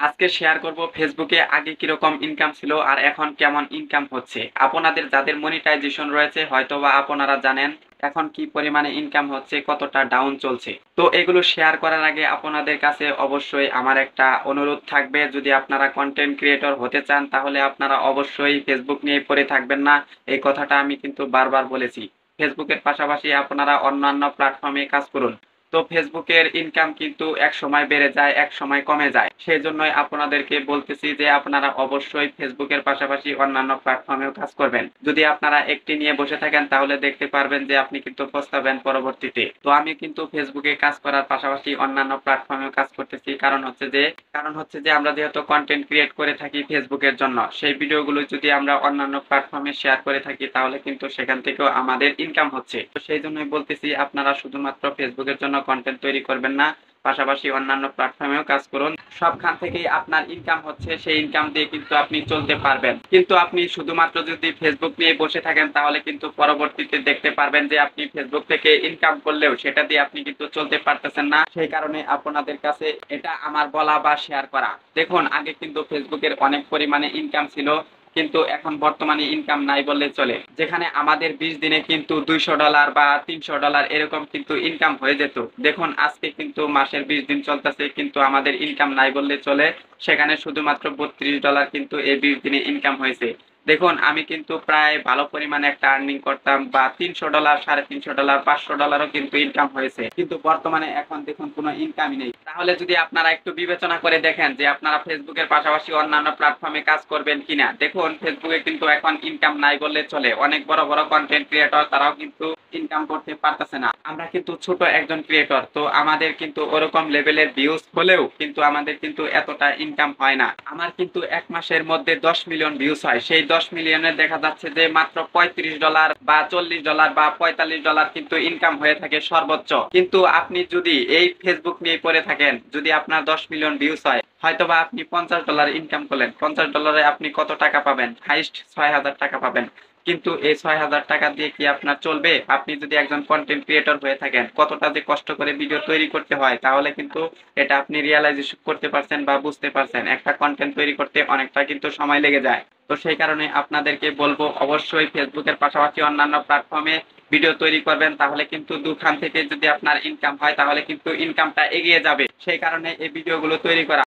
আজকে শেয়ার করব ফেসবুকে আগে কিরকম ইনকাম ছিল আর এখন কেমন ইনকাম হচ্ছে। আপনাদের যাদের মনিটাইজেশন রয়েছে হয়তোবা আপনারা জানেন এখন কি পরিমাণে ইনকাম হচ্ছে, কতটা ডাউন চলছে। তো এগুলো শেয়ার করার আগে আপনাদের কাছে অবশ্যই আমার একটা অনুরোধ থাকবে, যদি আপনারা কন্টেন্ট ক্রিয়েটর হতে চান তাহলে আপনারা অবশ্যই ফেসবুক নিয়ে পড়ে থাকবেন না। এই কথাটা আমি কিন্তু বারবার বলেছি। ফেসবুকের পাশাপাশি আপনারা অন্যান্য প্ল্যাটফর্মে কাজ করুন। তো ফেসবুকের ইনকাম কিন্তু এক সময় বেড়ে যায়, এক সময় কমে যায়। সেই জন্যই আপনাদেরকে বলতেছি যে আপনারা অবশ্যই ফেসবুকের পাশাপাশি অন্যান্য প্ল্যাটফর্মেও কাজ করবেন। যদি আপনারা একটি নিয়ে বসে থাকেন তাহলে দেখতে পারবেন যে আপনি কিন্তু পস্তাবেন পরবর্তীতে। তো আমি কিন্তু ফেসবুকে কাজ করার পাশাপাশি অন্যান্য প্ল্যাটফর্মেও কাজ করতেছি। কারণ হচ্ছে যে আমরা যেহেতু কন্টেন্ট ক্রিয়েট করে থাকি ফেসবুকের জন্য, সেই ভিডিওগুলো যদি আমরা অন্যান্য প্ল্যাটফর্মে শেয়ার করে থাকি তাহলে কিন্তু সেখান থেকেও আমাদের ইনকাম হচ্ছে। তো সেই জন্যই বলতেছি আপনারা শুধুমাত্র ফেসবুকের জন্য কন্টেন্ট তৈরি করবেন না, পাশাপাশি অন্যান্য প্ল্যাটফর্মেও কাজ করুন। সবখান থেকেই আপনার ইনকাম হচ্ছে, সেই ইনকাম দিয়ে কিন্তু আপনি চলতে পারবেন। কিন্তু আপনি শুধুমাত্র যদি ফেসবুক নিয়ে বসে থাকেন তাহলে কিন্তু পরবর্তীতে দেখতে পারবেন যে আপনি ফেসবুক থেকে ইনকাম করলেও সেটা দিয়ে আপনি কিন্তু চলতে পারতেছেন না। সেই কারণে আপনাদের কাছে এটা আমার বলা বা শেয়ার করা। দেখুন, আগে কিন্তু ফেসবুকের অনেক পরিমাণে ইনকাম ছিল, কিন্তু এখন বর্তমানে ইনকাম নাই বললে চলে। যেখানে আমাদের 20 দিনে কিন্তু $200 বা $300 এরকম কিন্তু ইনকাম হয়ে যেত, দেখুন আজকে কিন্তু মাসের 20 দিন চলতেছে কিন্তু আমাদের ইনকাম নাই বললে চলে। সেখানে শুধুমাত্র $32 কিন্তু এই 20 দিনে ইনকাম হয়েছে। দেখুন, আমি কিন্তু প্রায় ভালো পরিমাণে একটা আর্নিং করতাম, বা $300, $350, $500ও কিন্তু ইনকাম হয়েছে, কিন্তু বর্তমানে এখন দেখুন কোনো ইনকামই নেই। তাহলে যদি আপনারা একটু বিবেচনা করে দেখেন যে আপনারা ফেসবুকের পাশাপাশি অন্যান্য প্ল্যাটফর্মে কাজ করবেন কিনা। দেখুন, ফেসবুকে কিন্তু এখন ইনকাম নাই বললে চলে। অনেক বড় বড় কন্টেন্ট ক্রিয়েটর তারাও কিন্তু ইনকাম করতে পারতেছে না। আমরা কিন্তু ছোট একজন ক্রিয়েটর, তো আমাদের কিন্তু ওরকম লেভেলের ভিউজ হলেও কিন্তু আমাদের কিন্তু এতটা ইনকাম হয় না। আমার কিন্তু এক মাসের মধ্যে 10 মিলিয়ন ভিউজ হয়, সেই 10 মিলিয়নের দেখা যাচ্ছে যে মাত্র $35 বা $40 বা $45 কিন্তু ইনকাম হয়ে থাকে সর্বোচ্চ। কিন্তু আপনি যদি এই ফেসবুক নিয়ে পড়ে থাকেন, যদি আপনার 10 মিলিয়ন ভিউজ হয়, হয়তোবা আপনি $50 ইনকাম করলেন। $50 আপনি কত টাকা পাবেন? হাইস্ট 6,000 টাকা পাবেন। কিন্তু এই 6,000 টাকা দিয়ে কি আপনার চলবে? আপনি যদি একজন কন্টেন্ট ক্রিয়েটর হয়ে থাকেন, কতটা যে কষ্ট করে ভিডিও তৈরি করতে হয় তাহলে কিন্তু এটা আপনি রিয়ালাইজেশন করতে পারছেন বা বুঝতে পারছেন। একটা কন্টেন্ট তৈরি করতে অনেকটা কিন্তু সময় লেগে যায়। তো সেই কারণে আপনাদেরকে বলবো অবশ্যই ফেসবুকের পাশাপাশি অন্যান্য প্ল্যাটফর্মে ভিডিও তৈরি করবেন, তাহলে কিন্তু দুখান থেকে যদি আপনার ইনকাম হয় তাহলে কিন্তু ইনকামটা এগিয়ে যাবে। সেই কারণে এই ভিডিওগুলো তৈরি করা।